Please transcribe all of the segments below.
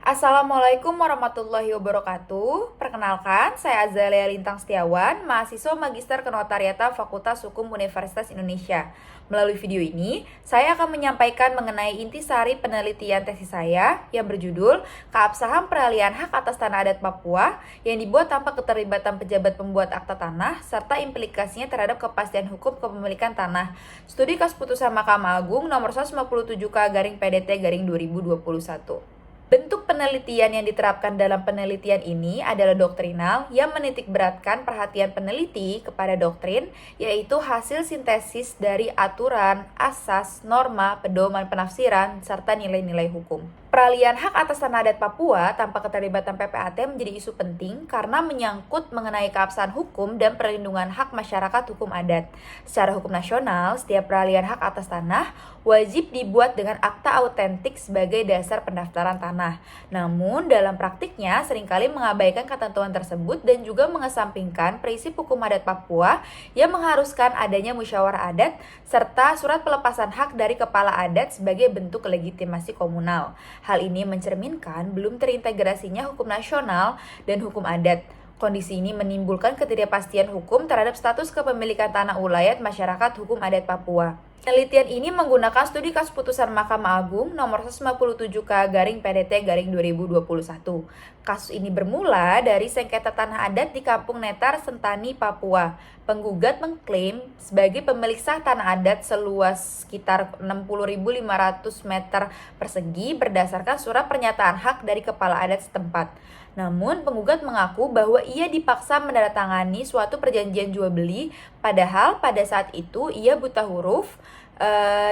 Assalamualaikum warahmatullahi wabarakatuh. Perkenalkan, saya Azalia Lintang Setiawan, mahasiswa Magister Kenotariatan Fakultas Hukum Universitas Indonesia. Melalui video ini, saya akan menyampaikan mengenai intisari penelitian tesis saya yang berjudul Keabsahan Peralihan Hak Atas Tanah Adat Papua yang dibuat tanpa keterlibatan pejabat pembuat akta tanah serta implikasinya terhadap kepastian hukum kepemilikan tanah. Studi kasus putusan Mahkamah Agung nomor 157K/PDT/2021. Bentuk penelitian yang diterapkan dalam penelitian ini adalah doktrinal yang menitikberatkan perhatian peneliti kepada doktrin, yaitu hasil sintesis dari aturan, asas, norma, pedoman penafsiran, serta nilai-nilai hukum. Peralihan hak atas tanah adat Papua tanpa keterlibatan PPAT menjadi isu penting karena menyangkut mengenai keabsahan hukum dan perlindungan hak masyarakat hukum adat. Secara hukum nasional, setiap peralihan hak atas tanah wajib dibuat dengan akta autentik sebagai dasar pendaftaran tanah. Namun, dalam praktiknya seringkali mengabaikan ketentuan tersebut dan juga mengesampingkan prinsip hukum adat Papua yang mengharuskan adanya musyawarah adat serta surat pelepasan hak dari kepala adat sebagai bentuk legitimasi komunal. Hal ini mencerminkan belum terintegrasinya hukum nasional dan hukum adat. Kondisi ini menimbulkan ketidakpastian hukum terhadap status kepemilikan tanah ulayat masyarakat hukum adat Papua. Penelitian ini menggunakan studi kasus putusan Mahkamah Agung nomor 157K/PDT/2021. Kasus ini bermula dari sengketa tanah adat di Kampung Netar, Sentani, Papua. Penggugat mengklaim sebagai pemilik sah tanah adat seluas sekitar 60.500 meter persegi berdasarkan surat pernyataan hak dari kepala adat setempat. Namun, penggugat mengaku bahwa ia dipaksa menandatangani suatu perjanjian jual beli, padahal pada saat itu ia buta huruf,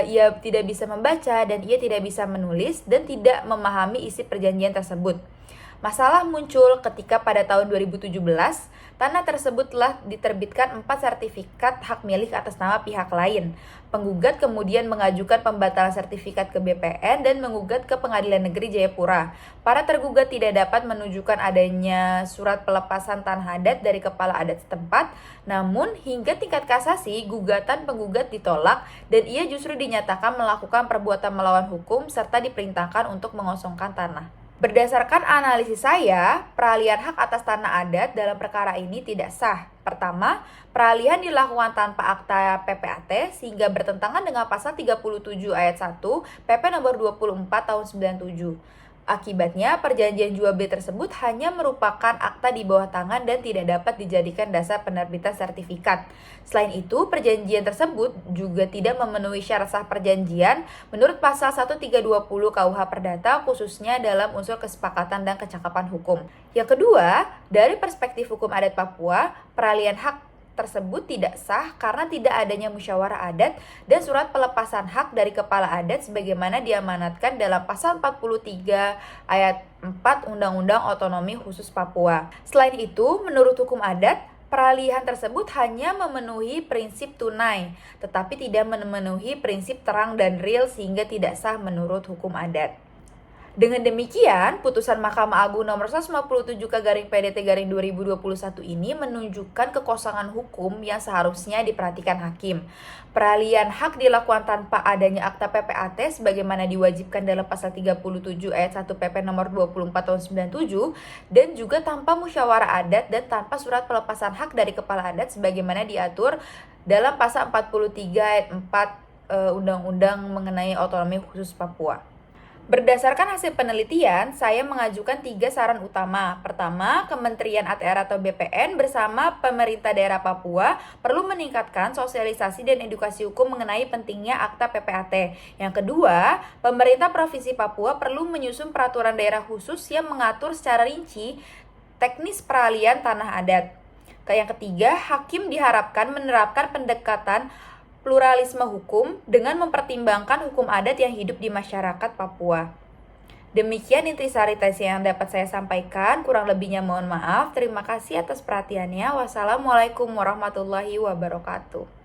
ia tidak bisa membaca dan ia tidak bisa menulis dan tidak memahami isi perjanjian tersebut. Masalah muncul ketika pada tahun 2017, tanah tersebut telah diterbitkan 4 sertifikat hak milik atas nama pihak lain. Penggugat kemudian mengajukan pembatalan sertifikat ke BPN dan menggugat ke Pengadilan Negeri Jayapura. Para tergugat tidak dapat menunjukkan adanya surat pelepasan tanah adat dari kepala adat setempat, namun hingga tingkat kasasi, gugatan penggugat ditolak dan ia justru dinyatakan melakukan perbuatan melawan hukum serta diperintahkan untuk mengosongkan tanah. Berdasarkan analisis saya, peralihan hak atas tanah adat dalam perkara ini tidak sah. Pertama, peralihan dilakukan tanpa akta PPAT sehingga bertentangan dengan pasal 37 ayat 1 PP nomor 24 tahun 97. Akibatnya, perjanjian jual beli tersebut hanya merupakan akta di bawah tangan dan tidak dapat dijadikan dasar penerbitan sertifikat. Selain itu, perjanjian tersebut juga tidak memenuhi syarat sah perjanjian menurut pasal 1320 KUH Perdata, khususnya dalam unsur kesepakatan dan kecakapan hukum. Yang kedua, dari perspektif hukum adat Papua, peralihan hak tersebut tidak sah karena tidak adanya musyawarah adat dan surat pelepasan hak dari kepala adat sebagaimana diamanatkan dalam pasal 43 ayat 4 Undang-Undang Otonomi Khusus Papua. Selain itu, menurut hukum adat, peralihan tersebut hanya memenuhi prinsip tunai, tetapi tidak memenuhi prinsip terang dan real sehingga tidak sah menurut hukum adat. Dengan demikian, putusan Mahkamah Agung nomor 157K/PDT/2021 ini menunjukkan kekosongan hukum yang seharusnya diperhatikan hakim. Peralihan hak dilakukan tanpa adanya akta PPAT sebagaimana diwajibkan dalam pasal 37 ayat 1 PP nomor 24 tahun 97 dan juga tanpa musyawarah adat dan tanpa surat pelepasan hak dari kepala adat sebagaimana diatur dalam pasal 43 ayat 4 Undang-Undang mengenai otonomi khusus Papua. Berdasarkan hasil penelitian, saya mengajukan 3 saran utama. Pertama, Kementerian ATR atau BPN bersama pemerintah daerah Papua perlu meningkatkan sosialisasi dan edukasi hukum mengenai pentingnya akta PPAT. Yang kedua, pemerintah Provinsi Papua perlu menyusun peraturan daerah khusus yang mengatur secara rinci teknis peralihan tanah adat. Yang ketiga, hakim diharapkan menerapkan pendekatan pluralisme hukum dengan mempertimbangkan hukum adat yang hidup di masyarakat Papua. Demikian intisari tesis yang dapat saya sampaikan, kurang lebihnya mohon maaf. Terima kasih atas perhatiannya. Wassalamualaikum warahmatullahi wabarakatuh.